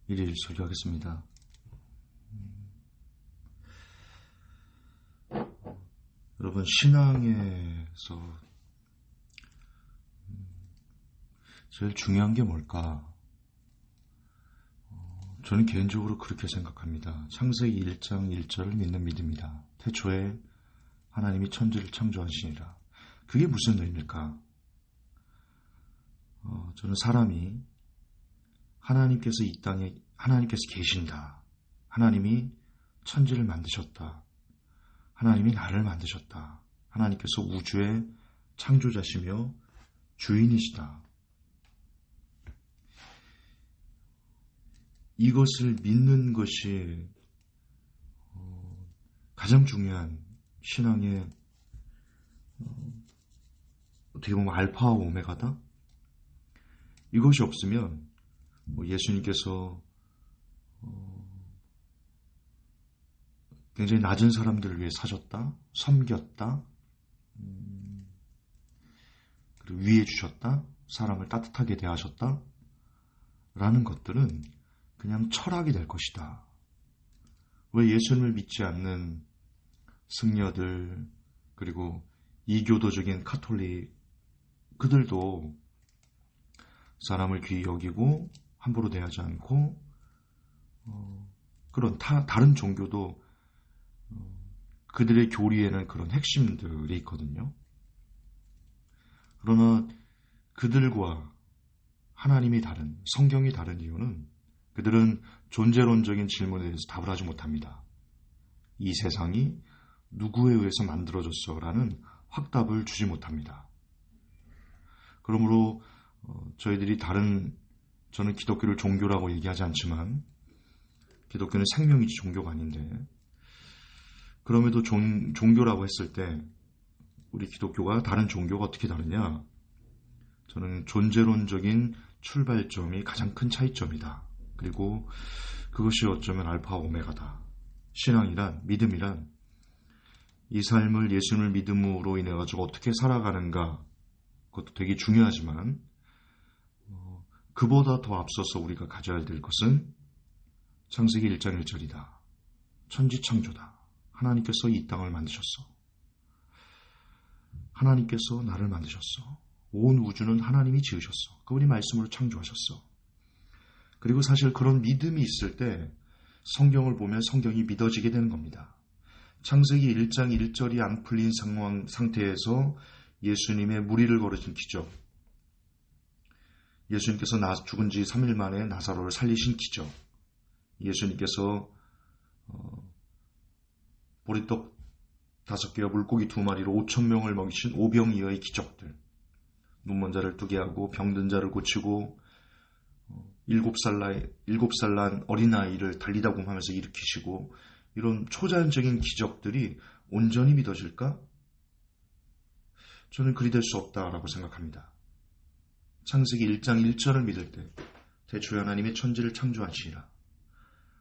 일일 설교하겠습니다. 여러분, 신앙에서 제일 중요한 게 뭘까? 저는 개인적으로 그렇게 생각합니다. 창세기 1장 1절을 믿는 믿음이다. 태초에 하나님이 천지를 창조하시니라. 그게 무슨 의미일까? 저는 사람이 하나님께서 이 땅에 하나님께서 계신다. 하나님이 천지를 만드셨다. 하나님이 나를 만드셨다. 하나님께서 우주의 창조자시며 주인이시다. 이것을 믿는 것이 가장 중요한 신앙의 어떻게 보면 알파와 오메가다. 이것이 없으면 예수님께서 굉장히 낮은 사람들을 위해 사셨다, 섬겼다, 그리고 위해 주셨다, 사람을 따뜻하게 대하셨다 라는 것들은 그냥 철학이 될 것이다. 왜 예수님을 믿지 않는 승려들, 그리고 이교도적인 카톨릭, 그들도 사람을 귀히 여기고 함부로 대하지 않고 그런 다른 종교도 그들의 교리에는 그런 핵심들이 있거든요. 그러나 그들과 하나님이 다른, 성경이 다른 이유는 그들은 존재론적인 질문에 대해서 답을 하지 못합니다. 이 세상이 누구에 의해서 만들어졌어? 라는 확답을 주지 못합니다. 그러므로 저희들이 저는 기독교를 종교라고 얘기하지 않지만 기독교는 생명이지 종교가 아닌데, 그럼에도 종교라고 했을 때 우리 기독교가 다른 종교가 어떻게 다르냐? 저는 존재론적인 출발점이 가장 큰 차이점이다. 그리고 그것이 어쩌면 알파와 오메가다. 신앙이란, 믿음이란 이 삶을 예수님을 믿음으로 인해 가지고 어떻게 살아가는가, 그것도 되게 중요하지만 그보다 더 앞서서 우리가 가져야 될 것은 창세기 1장 1절이다. 천지창조다. 하나님께서 이 땅을 만드셨어. 하나님께서 나를 만드셨어. 온 우주는 하나님이 지으셨어. 그분이 말씀으로 창조하셨어. 그리고 사실 그런 믿음이 있을 때 성경을 보면 성경이 믿어지게 되는 겁니다. 창세기 1장 1절이 안 풀린 상태에서 예수님의 무리를 거르신 기적, 예수님께서 죽은 지 3일 만에 나사로를 살리신 기적, 예수님께서 보리떡 5개와 물고기 2마리로 5,000명을 먹이신 오병이어의 기적들, 눈먼 자를 뜨게 하고 병든 자를 고치고 7살 난 어린아이를 달리다 곰하면서 일으키시고, 이런 초자연적인 기적들이 온전히 믿어질까? 저는 그리 될 수 없다라고 생각합니다. 창세기 1장 1절을 믿을 때 태초에 하나님의 천지를 창조하시니라.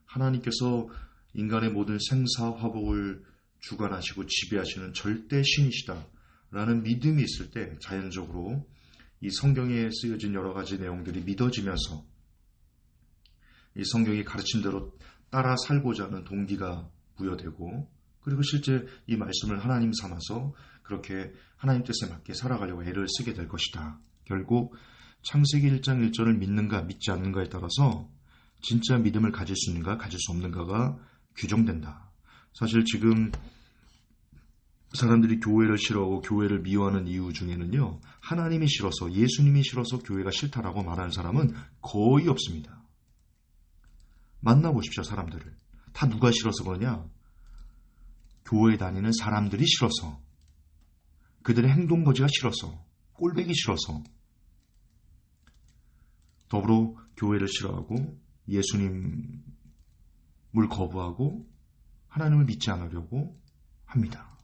하나님께서 인간의 모든 생사화복을 주관하시고 지배하시는 절대 신이시다 라는 믿음이 있을 때 자연적으로 이 성경에 쓰여진 여러 가지 내용들이 믿어지면서 이 성경이 가르침대로 따라 살고자 하는 동기가 부여되고, 그리고 실제 이 말씀을 하나님 삼아서 그렇게 하나님 뜻에 맞게 살아가려고 애를 쓰게 될 것이다. 결국 창세기 1장 1절을 믿는가 믿지 않는가에 따라서 진짜 믿음을 가질 수 있는가 가질 수 없는가가 규정된다. 사실 지금 사람들이 교회를 싫어하고 교회를 미워하는 이유 중에는요, 하나님이 싫어서, 예수님이 싫어서 교회가 싫다라고 말하는 사람은 거의 없습니다. 만나보십시오. 사람들을. 다 누가 싫어서 그러냐? 교회 다니는 사람들이 싫어서, 그들의 행동거지가 싫어서, 꼴보기 싫어서, 더불어 교회를 싫어하고 예수님을 거부하고 하나님을 믿지 않으려고 합니다.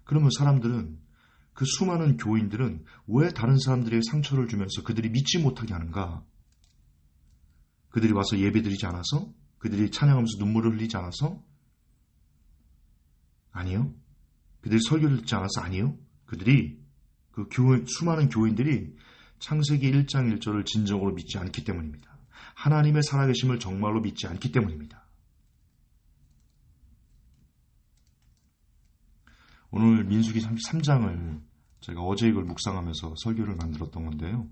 그러면 사람들은, 그 수많은 교인들은 왜 다른 사람들에게 상처를 주면서 그들이 믿지 못하게 하는가? 그들이 와서 예배드리지 않아서? 그들이 찬양하면서 눈물을 흘리지 않아서? 아니요. 그들이 설교를 듣지 않아서? 아니요. 그들이 수많은 교인들이 창세기 1장 1절을 진정으로 믿지 않기 때문입니다. 하나님의 살아계심을 정말로 믿지 않기 때문입니다. 오늘 민수기 33장을 제가 어제 이걸 묵상하면서 설교를 만들었던 건데요.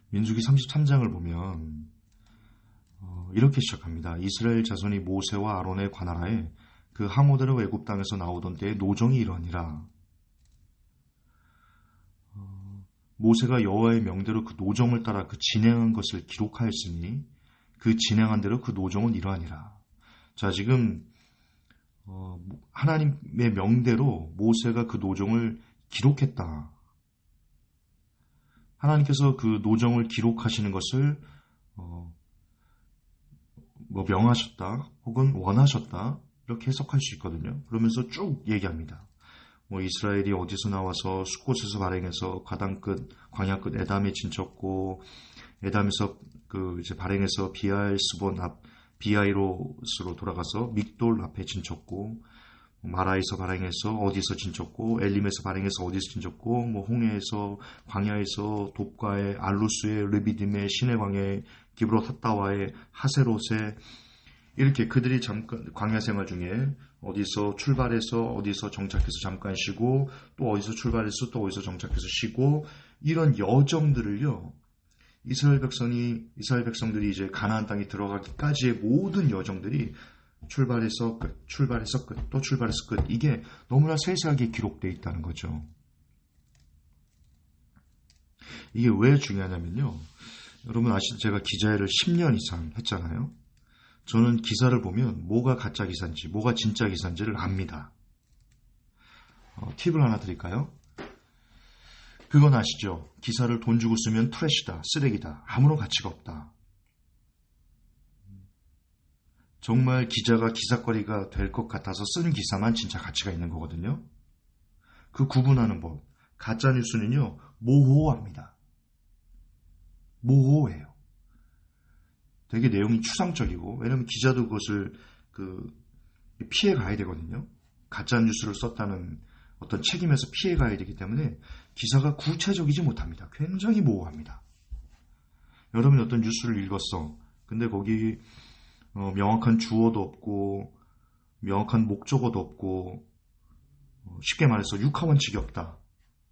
민수기 33장을 보면 이렇게 시작합니다. 이스라엘 자손이 모세와 아론의 관할하에 그 항우들의 애굽 땅에서 나오던 때에 노정이 이러하니라. 모세가 여호와의 명대로 그 노정을 따라 그 진행한 것을 기록하였으니 그 진행한 대로 그 노정은 이러하니라. 자, 지금 하나님의 명대로 모세가 그 노정을 기록했다. 하나님께서 그 노정을 기록하시는 것을 명하셨다 혹은 원하셨다 이렇게 해석할 수 있거든요. 그러면서 쭉 얘기합니다. 이스라엘이 어디서 나와서 숫곳에서 발행해서 가단 끝 광야 끝 에담에 진쳤고 에담에서 이제 발행해서 비아엘스본 앞 비아이로스로 돌아가서 믹돌 앞에 진쳤고 마라에서 발행해서 어디서 진쳤고 엘림에서 발행해서 어디서 진쳤고 홍해에서 광야에서 돕가에 알루스에 르비딤에 시내광야에 기브롯 핫다와에 하세롯에 이렇게 그들이 잠깐 광야 생활 중에 어디서 출발해서 어디서 정착해서 잠깐 쉬고 또 어디서 출발해서 또 어디서 정착해서 쉬고 이런 여정들을요. 이스라엘 백성들이 이제 가나안 땅에 들어가기까지의 모든 여정들이 출발해서 끝, 출발해서 끝, 또 출발해서 끝. 이게 너무나 세세하게 기록되어 있다는 거죠. 이게 왜 중요하냐면요. 여러분 아시죠? 제가 기자회를 10년 이상 했잖아요. 저는 기사를 보면 뭐가 가짜 기사인지 뭐가 진짜 기사인지를 압니다. 팁을 하나 드릴까요? 그건 아시죠? 기사를 돈 주고 쓰면 트래시다, 쓰레기다, 아무런 가치가 없다. 정말 기자가 기사거리가 될 것 같아서 쓰는 기사만 진짜 가치가 있는 거거든요. 그 구분하는 법. 가짜뉴스는요, 모호합니다. 모호해요. 되게 내용이 추상적이고, 왜냐면 기자도 그것을 피해 가야 되거든요. 가짜뉴스를 썼다는 어떤 책임에서 피해 가야 되기 때문에 기사가 구체적이지 못합니다. 굉장히 모호합니다. 여러분이 어떤 뉴스를 읽었어. 근데 거기 명확한 주어도 없고 명확한 목적어도 없고 쉽게 말해서 육하원칙이 없다.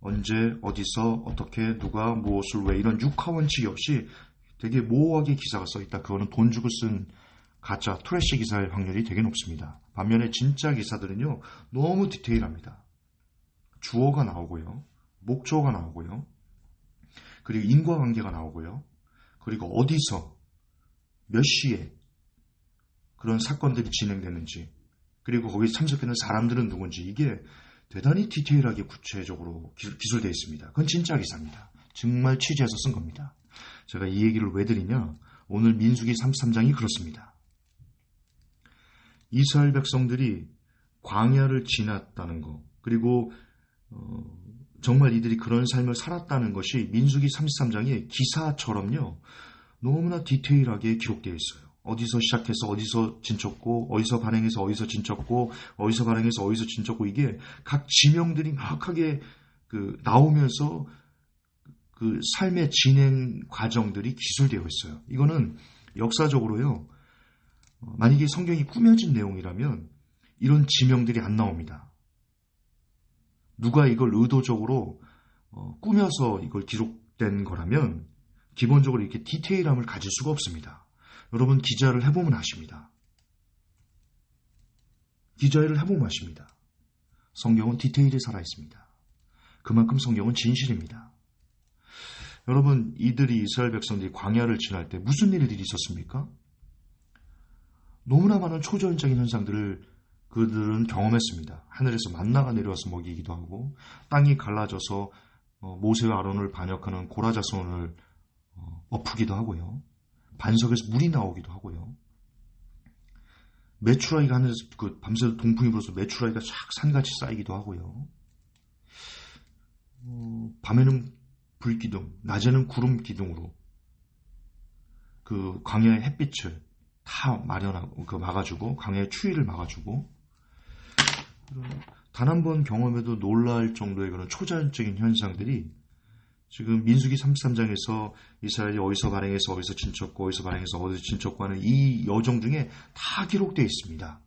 언제 어디서 어떻게 누가 무엇을 왜 이런 육하원칙이 없이 되게 모호하게 기사가 써있다. 그거는 돈 주고 쓴 가짜 트래시 기사일 확률이 되게 높습니다. 반면에 진짜 기사들은요 너무 디테일합니다. 주어가 나오고요. 목적어가 나오고요. 그리고 인과관계가 나오고요. 그리고 어디서 몇 시에 그런 사건들이 진행되는지 그리고 거기 참석하는 사람들은 누군지 이게 대단히 디테일하게 구체적으로 기술되어 있습니다. 그건 진짜 기사입니다. 정말 취재해서 쓴 겁니다. 제가 이 얘기를 왜 드리냐 오늘 민수기 33장이 그렇습니다. 이스라엘 백성들이 광야를 지났다는 거 그리고 정말 이들이 그런 삶을 살았다는 것이 민수기 33장의 기사처럼요 너무나 디테일하게 기록되어 있어요. 어디서 시작해서 어디서 진쳤고 어디서 발행해서 어디서 진쳤고 어디서 발행해서 어디서 진쳤고 이게 각 지명들이 명확하게 나오면서 그 삶의 진행 과정들이 기술되어 있어요. 이거는 역사적으로요 만약에 성경이 꾸며진 내용이라면 이런 지명들이 안 나옵니다. 누가 이걸 의도적으로 꾸며서 이걸 기록된 거라면 기본적으로 이렇게 디테일함을 가질 수가 없습니다. 여러분 기자를 해보면 아십니다. 기자회를 해보면 아십니다. 성경은 디테일이 살아있습니다. 그만큼 성경은 진실입니다. 여러분 이스라엘 백성들이 광야를 지날 때 무슨 일들이 있었습니까? 너무나 많은 초자연적인 현상들을 그들은 경험했습니다. 하늘에서 만나가 내려와서 먹이기도 하고 땅이 갈라져서 모세와 아론을 반역하는 고라 자손을 엎으기도 하고요. 반석에서 물이 나오기도 하고요. 메추라기가 하늘에서 밤새 동풍이 불어서 메추라기가 쫙 산같이 쌓이기도 하고요. 밤에는 불기둥, 낮에는 구름 기둥으로 그 광야의 햇빛을 다 막아주고 광야의 추위를 막아주고 단 한 번 경험해도 놀랄 정도의 그런 초자연적인 현상들이 지금 민수기 33장에서 이스라엘이 어디서 발행해서 어디서 진쳤고 어디서 발행해서 어디서 진쳤고 하는 이 여정 중에 다 기록되어 있습니다.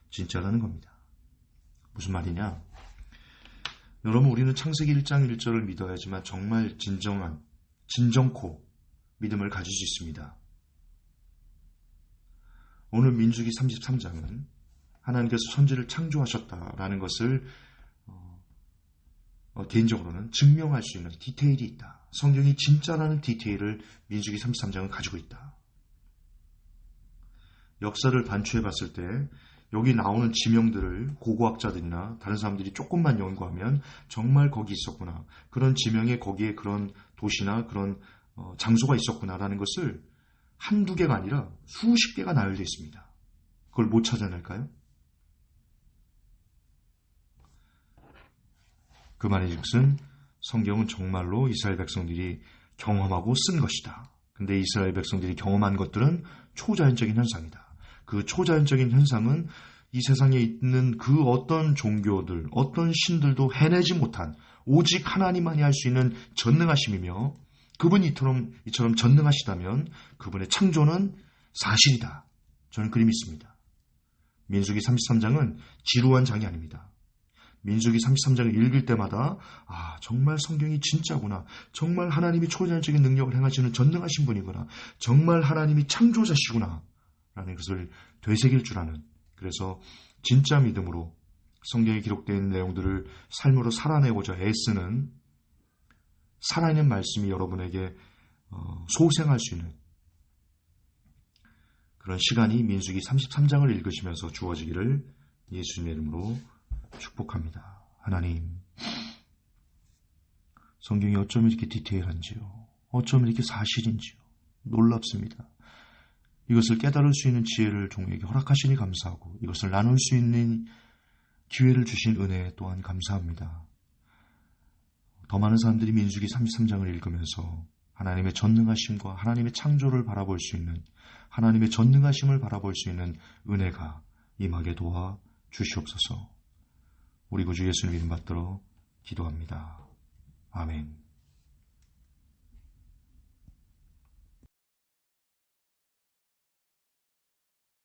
진짜라는 겁니다. 무슨 말이냐? 여러분, 우리는 창세기 1장 1절을 믿어야지만 정말 진정코 믿음을 가질 수 있습니다. 오늘 민수기 33장은 하나님께서 천지를 창조하셨다라는 것을 개인적으로는 증명할 수 있는 디테일이 있다. 성경이 진짜라는 디테일을 민수기 33장은 가지고 있다. 역사를 반추해 봤을 때 여기 나오는 지명들을 고고학자들이나 다른 사람들이 조금만 연구하면 정말 거기 있었구나. 그런 지명에 거기에 그런 도시나 그런 장소가 있었구나라는 것을 한두 개가 아니라 수십 개가 나열되어 있습니다. 그걸 못 찾아낼까요? 그 말인즉슨 성경은 정말로 이스라엘 백성들이 경험하고 쓴 것이다. 근데 이스라엘 백성들이 경험한 것들은 초자연적인 현상이다. 그 초자연적인 현상은 이 세상에 있는 그 어떤 종교들, 어떤 신들도 해내지 못한 오직 하나님만이 할 수 있는 전능하심이며 그분이 이처럼 전능하시다면 그분의 창조는 사실이다. 저는 그리 믿습니다. 민수기 33장은 지루한 장이 아닙니다. 민수기 33장을 읽을 때마다 정말 성경이 진짜구나. 정말 하나님이 초자연적인 능력을 행하시는 전능하신 분이구나. 정말 하나님이 창조자시구나. 라는 것을 되새길 줄 아는, 그래서 진짜 믿음으로 성경에 기록되어 있는 내용들을 삶으로 살아내고자 애쓰는 살아있는 말씀이 여러분에게 소생할 수 있는 그런 시간이 민수기 33장을 읽으시면서 주어지기를 예수님의 이름으로 축복합니다. 하나님, 성경이 어쩜 이렇게 디테일한지요. 어쩜 이렇게 사실인지요. 놀랍습니다. 이것을 깨달을 수 있는 지혜를 종에게 허락하시니 감사하고 이것을 나눌 수 있는 기회를 주신 은혜 또한 감사합니다. 더 많은 사람들이 민수기 33장을 읽으면서 하나님의 전능하심과 하나님의 창조를 바라볼 수 있는, 하나님의 전능하심을 바라볼 수 있는 은혜가 임하게 도와 주시옵소서. 우리 구주 예수님 이름 받들어 기도합니다. 아멘.